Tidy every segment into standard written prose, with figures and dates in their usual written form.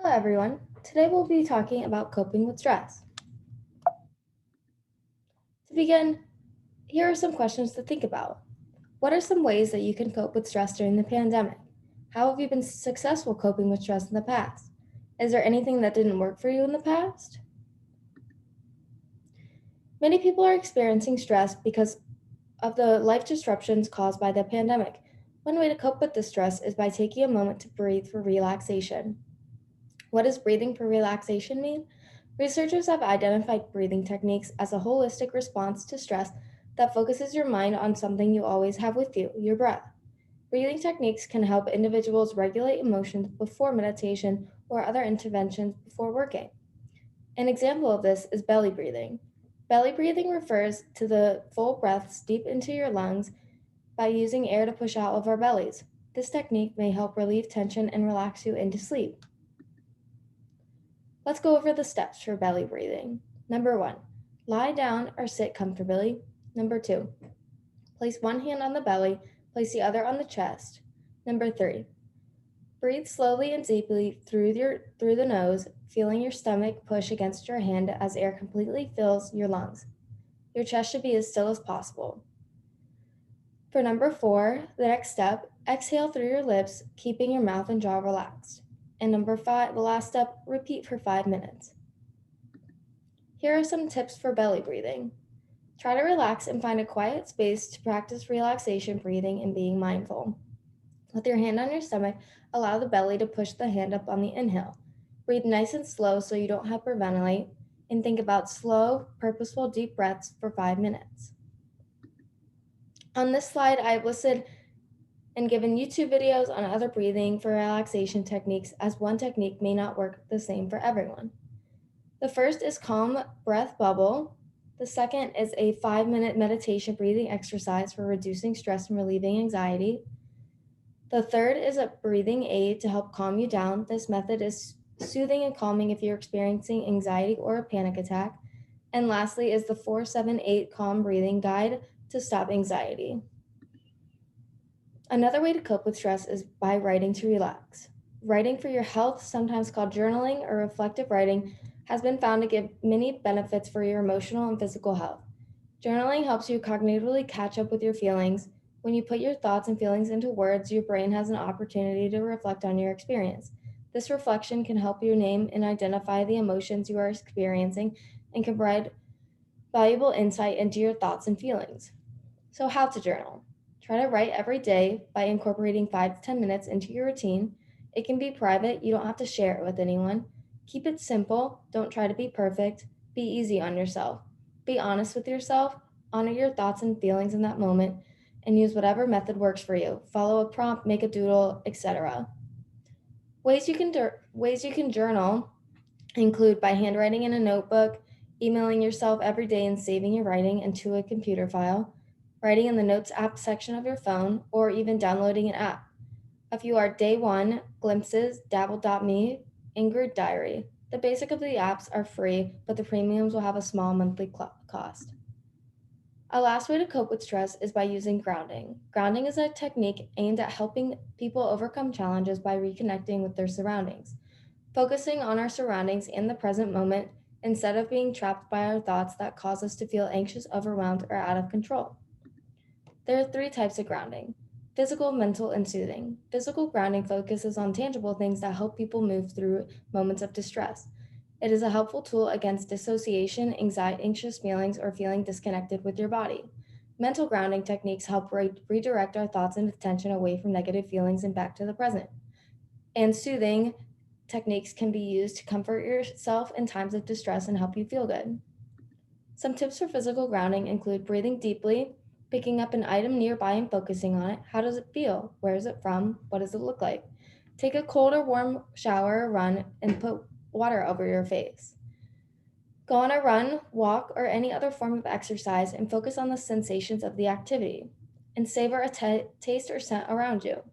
Hello everyone. Today we'll be talking about coping with stress. To begin, here are some questions to think about. What are some ways that you can cope with stress during the pandemic? How have you been successful coping with stress in the past? Is there anything that didn't work for you in the past? Many people are experiencing stress because of the life disruptions caused by the pandemic. One way to cope with this stress is by taking a moment to breathe for relaxation. What does breathing for relaxation mean? Researchers have identified breathing techniques as a holistic response to stress that focuses your mind on something you always have with you, your breath. Breathing techniques can help individuals regulate emotions before meditation or other interventions before working. An example of this is belly breathing. Belly breathing refers to the full breaths deep into your lungs by using air to push out of our bellies. This technique may help relieve tension and relax you into sleep. Let's go over the steps for belly breathing. Number 1, lie down or sit comfortably. Number 2, place one hand on the belly, place the other on the chest. Number 3, breathe slowly and deeply through the nose, feeling your stomach push against your hand as air completely fills your lungs. Your chest should be as still as possible. For number 4, the next step, exhale through your lips, keeping your mouth and jaw relaxed. And number 5, the last step, repeat for 5 minutes. Here are some tips for belly breathing. Try to relax and find a quiet space to practice relaxation breathing and being mindful. With your hand on your stomach, allow the belly to push the hand up on the inhale. Breathe nice and slow so you don't hyperventilate, and think about slow, purposeful deep breaths for 5 minutes. On this slide, I've listed and given YouTube videos on other breathing for relaxation techniques, as one technique may not work the same for everyone. The first is calm breath bubble. The second is a 5-minute meditation breathing exercise for reducing stress and relieving anxiety. The third is a breathing aid to help calm you down. This method is soothing and calming if you're experiencing anxiety or a panic attack. And lastly is the 4-7-8 calm breathing guide to stop anxiety. Another way to cope with stress is by writing to relax. Writing for your health, sometimes called journaling or reflective writing, has been found to give many benefits for your emotional and physical health. Journaling helps you cognitively catch up with your feelings. When you put your thoughts and feelings into words, your brain has an opportunity to reflect on your experience. This reflection can help you name and identify the emotions you are experiencing and can provide valuable insight into your thoughts and feelings. So, how to journal? Try to write every day by incorporating 5 to 10 minutes into your routine. It can be private, you don't have to share it with anyone. Keep it simple, don't try to be perfect, be easy on yourself. Be honest with yourself, honor your thoughts and feelings in that moment, and use whatever method works for you. Follow a prompt, make a doodle, etc. Ways you can journal include by handwriting in a notebook, emailing yourself every day and saving your writing into a computer file, writing in the Notes app section of your phone, or even downloading an app. A few are Day One, Glimpses, Dabble.me, and Grid Diary. The basic of the apps are free, but the premiums will have a small monthly cost. A last way to cope with stress is by using grounding. Grounding is a technique aimed at helping people overcome challenges by reconnecting with their surroundings. Focusing on our surroundings in the present moment instead of being trapped by our thoughts that cause us to feel anxious, overwhelmed, or out of control. There are 3 types of grounding: physical, mental, and soothing. Physical grounding focuses on tangible things that help people move through moments of distress. It is a helpful tool against dissociation, anxiety, anxious feelings, or feeling disconnected with your body. Mental grounding techniques help redirect our thoughts and attention away from negative feelings and back to the present. And soothing techniques can be used to comfort yourself in times of distress and help you feel good. Some tips for physical grounding include breathing deeply, picking up an item nearby and focusing on it. How does it feel? Where is it from? What does it look like? Take a cold or warm shower or run and put water over your face. Go on a run, walk, or any other form of exercise and focus on the sensations of the activity, and savor a taste or scent around you.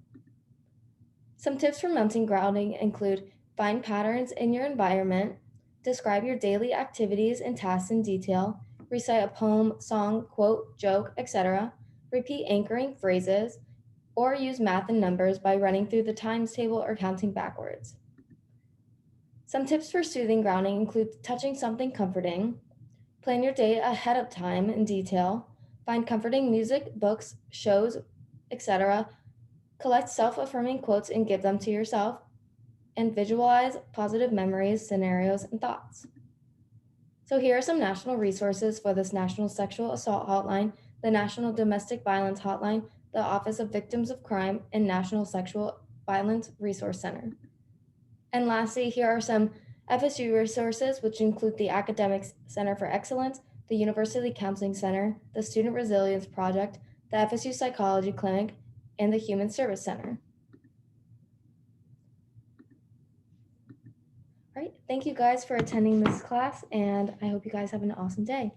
Some tips for mounting grounding include find patterns in your environment, describe your daily activities and tasks in detail, recite a poem, song, quote, joke, etc., repeat anchoring phrases, or use math and numbers by running through the times table or counting backwards. Some tips for soothing grounding include touching something comforting, plan your day ahead of time in detail, find comforting music, books, shows, etc., collect self-affirming quotes and give them to yourself, and visualize positive memories, scenarios, and thoughts. So here are some national resources for this National Sexual Assault Hotline, the National Domestic Violence Hotline, the Office of Victims of Crime, and National Sexual Violence Resource Center. And lastly, here are some FSU resources, which include the Academic Center for Excellence, the University Counseling Center, the Student Resilience Project, the FSU Psychology Clinic, and the Human Service Center. All right, thank you guys for attending this class, and I hope you guys have an awesome day.